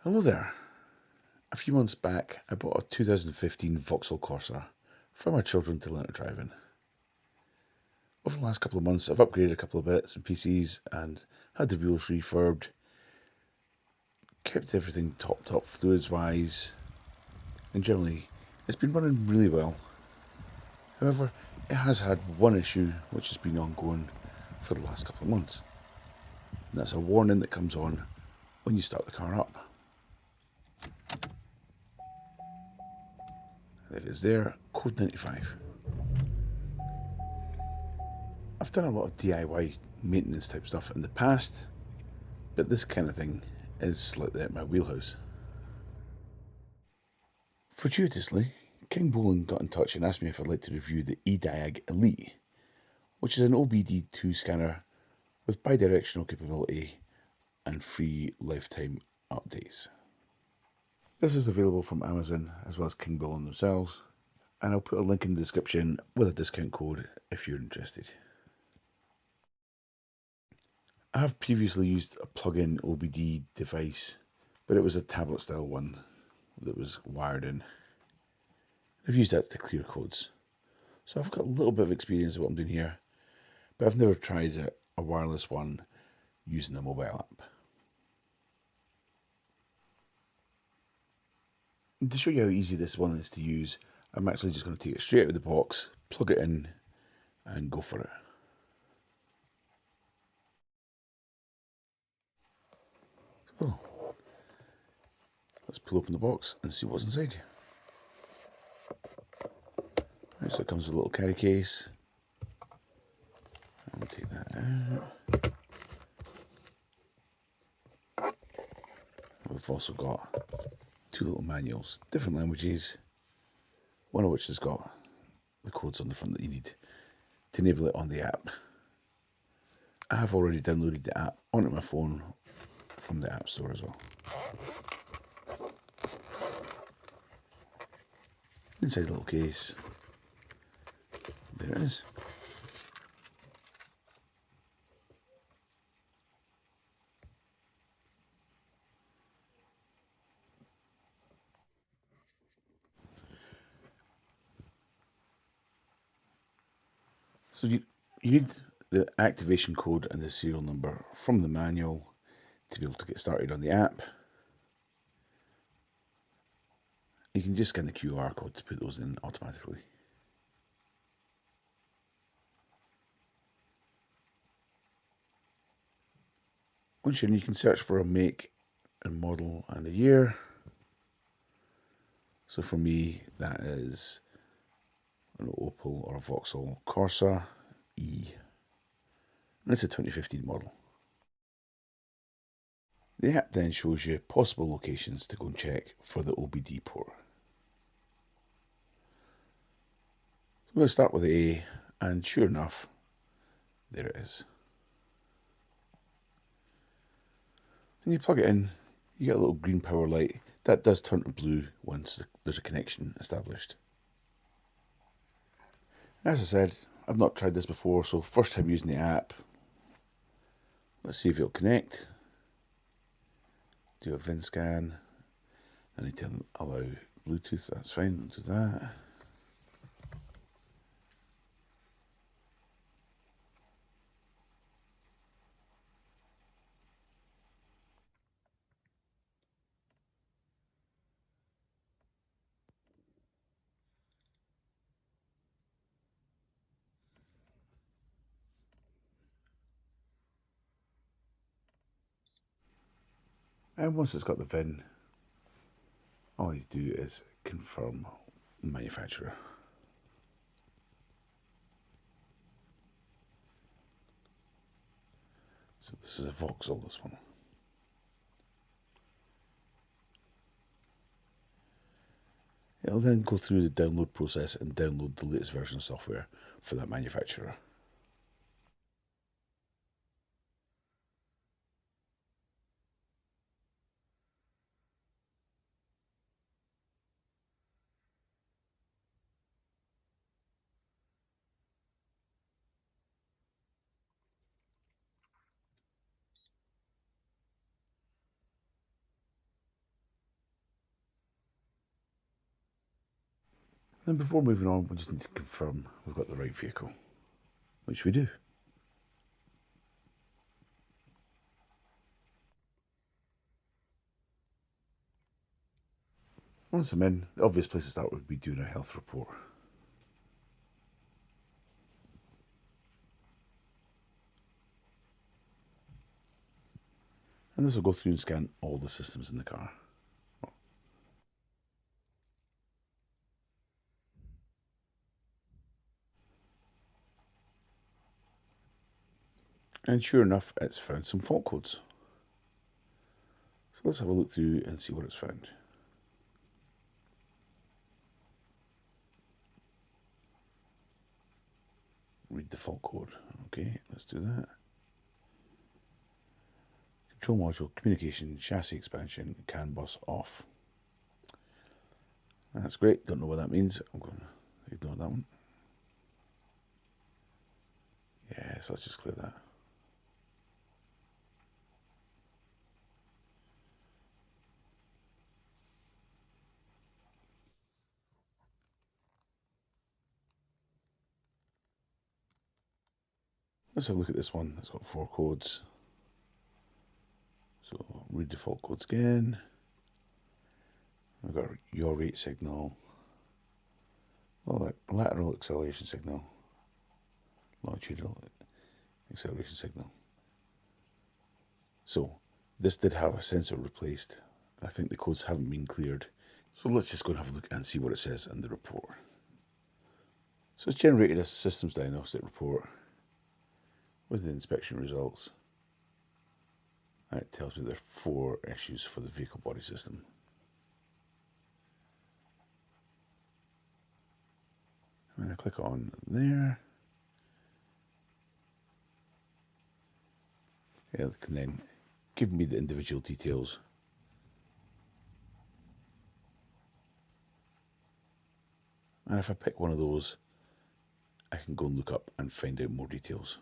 Hello there. A few months back, I bought a 2015 Vauxhall Corsa for my children to learn to drive in. Over the last couple of months, I've upgraded a couple of bits and pieces and had the wheels refurbed, kept everything topped up fluids wise, and generally it's been running really well. However, it has had one issue which has been ongoing for the last couple of months, and that's a warning that comes on when you start the car up. There it is there, code 95. I've done a lot of DIY maintenance type stuff in the past, but this kind of thing is slightly at my wheelhouse. Fortuitously, King Bowling got in touch and asked me if I'd like to review the Ediag Elite, which is an OBD-II scanner with bidirectional capability and free lifetime updates. This is available from Amazon as well as King Bowling themselves, and I'll put a link in the description with a discount code if you're interested. I have previously used a plug-in OBD device, but it was a tablet style one that was wired in. I've used that to clear codes. So I've got a little bit of experience of what I'm doing here, but I've never tried a wireless one using a mobile app. And to show you how easy this one is to use, I'm actually just going to take it straight out of the box, plug it in, and go for it. So, let's pull open the box and see what's inside. Right, so it comes with a little carry case. I'll take that out. We've also got two little manuals, different languages, one of which has got the codes on the front that you need to enable it on the app. I have already downloaded the app onto my phone from the App Store as well. Inside the little case, there it is. So you need the activation code and the serial number from the manual to be able to get started on the app. You can just scan the QR code to put those in automatically. Once you're in, you can search for a make and model and a year. So for me, that is an Opel or a Vauxhall Corsa E. And it's a 2015 model. The app then shows you possible locations to go and check for the OBD port. I'm going to start with A, and sure enough, there it is. When you plug it in, you get a little green power light. That does turn to blue once there's a connection established. As I said, I've not tried this before, so first time using the app. Let's see if it'll connect. Do a VIN scan. I need to allow Bluetooth, that's fine, do that. And once it's got the VIN, all you do is confirm manufacturer. So this is a Vauxhall, this one. It'll then go through the download process and download the latest version of software for that manufacturer. Then before moving on, we just need to confirm we've got the right vehicle, which we do. Once I'm in, the obvious place to start would be doing a health report. And this will go through and scan all the systems in the car. And sure enough, it's found some fault codes. So let's have a look through and see what it's found. Read the fault code. Okay, let's do that. Control module, communication, chassis expansion, CAN bus off. That's great. Don't know what that means. I'm going to ignore that one. Yes, let's just clear that. Let's have a look at this one. It's got 4 codes. So read the fault codes again. We've got yaw rate signal, lateral acceleration signal, longitudinal acceleration signal. So this did have a sensor replaced. I think the codes haven't been cleared. So let's just go and have a look and see what it says in the report. So it's generated a systems diagnostic report with the inspection results. And it tells me there are 4 issues for the vehicle body system. I'm going to click on there. It can then give me the individual details. And if I pick one of those, I can go and look up and find out more details.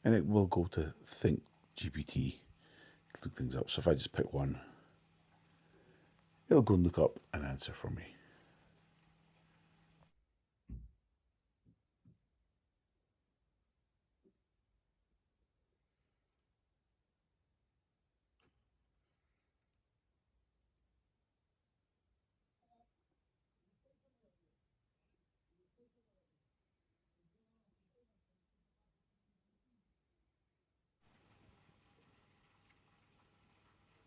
And it will go to Think GPT to look things up. So if I just pick one, it'll go and look up an answer for me.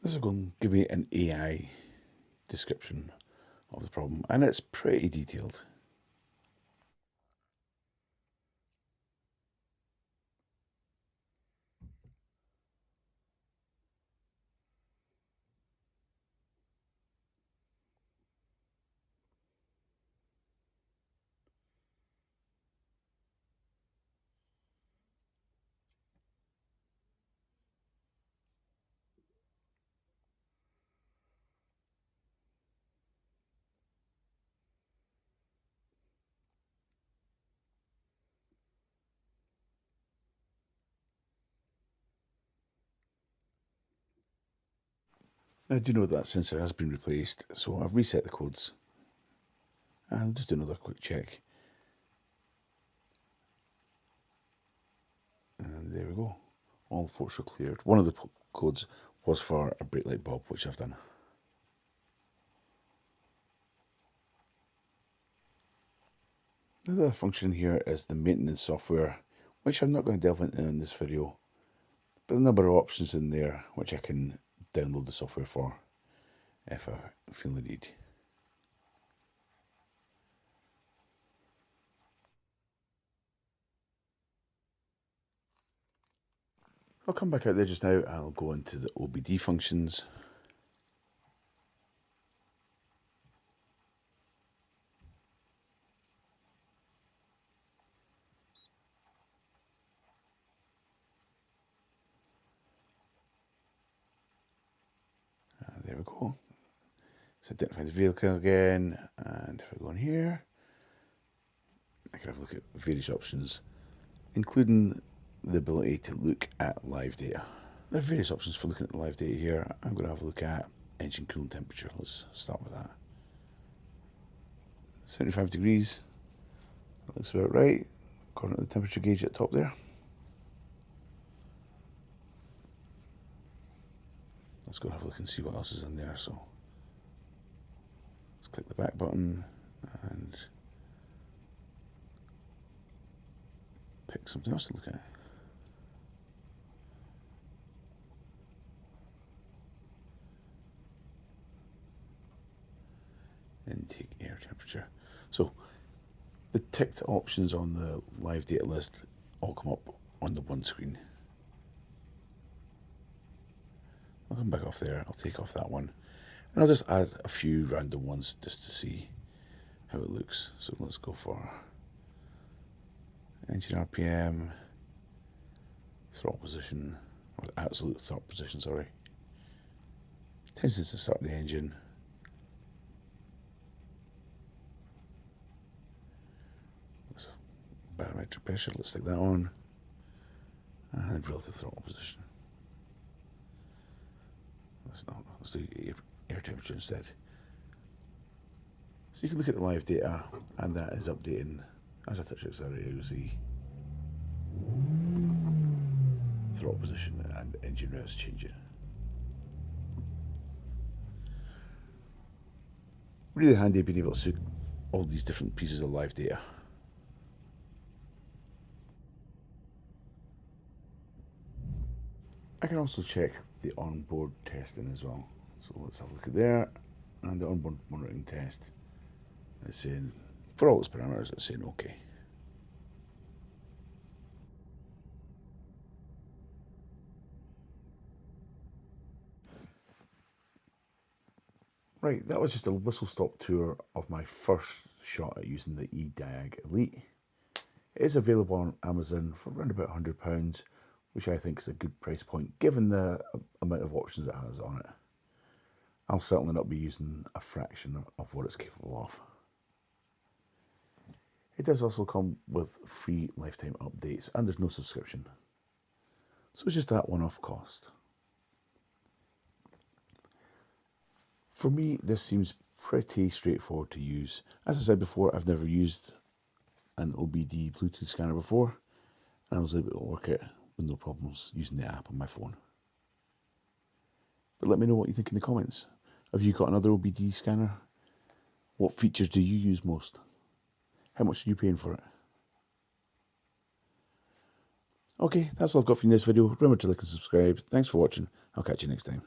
This is going to give me an AI description of the problem, and it's pretty detailed. I do know that sensor has been replaced, so I've reset the codes. I'll just do another quick check. And there we go. All 4 are cleared. One of the codes was for a brake light bulb, which I've done. The other function here is the maintenance software, which I'm not going to delve into in this video, but a number of options in there which I can download the software for if I feel the need. I'll come back out there just now and I'll go into the OBD functions. There we go. So identify the vehicle again, and if I go in here, I can have a look at various options, including the ability to look at live data. There are various options for looking at the live data here. I'm going to have a look at engine coolant temperature. Let's start with that. 75 degrees. That looks about right, according to the temperature gauge at the top there. Let's go and have a look and see what else is in there. So let's click the back button and pick something else to look at. Intake air temperature. So the ticked options on the live data list all come up on the one screen. I'll come back off there, I'll take off that one, and I'll just add a few random ones just to see how it looks. So let's go for engine RPM, throttle position, or absolute throttle position, sorry. Time since the start of the engine. Barometric pressure, let's stick that on, and relative throttle position. Let's do air temperature instead. So you can look at the live data, and that is updating as I touch the accelerator. You'll see throttle position and engine revs changing. Really handy being able to see all these different pieces of live data. I can also check the onboard testing as well. So let's have a look at there, and the onboard monitoring test is saying, for all its parameters, it's saying OK. Right, that was just a whistle-stop tour of my first shot at using the Ediag Elite. It is available on Amazon for around about £100, which I think is a good price point given the amount of options it has on it. I'll certainly not be using a fraction of what it's capable of. It does also come with free lifetime updates, and there's no subscription. So it's just that one-off cost. For me, this seems pretty straightforward to use. As I said before, I've never used an OBD Bluetooth scanner before, and I was able to work it with no problems using the app on my phone. But let me know what you think in the comments. Have you got another OBD scanner? What features do you use most? How much are you paying for it? Okay, that's all I've got for you in this video. Remember to like and subscribe. Thanks for watching. I'll catch you next time.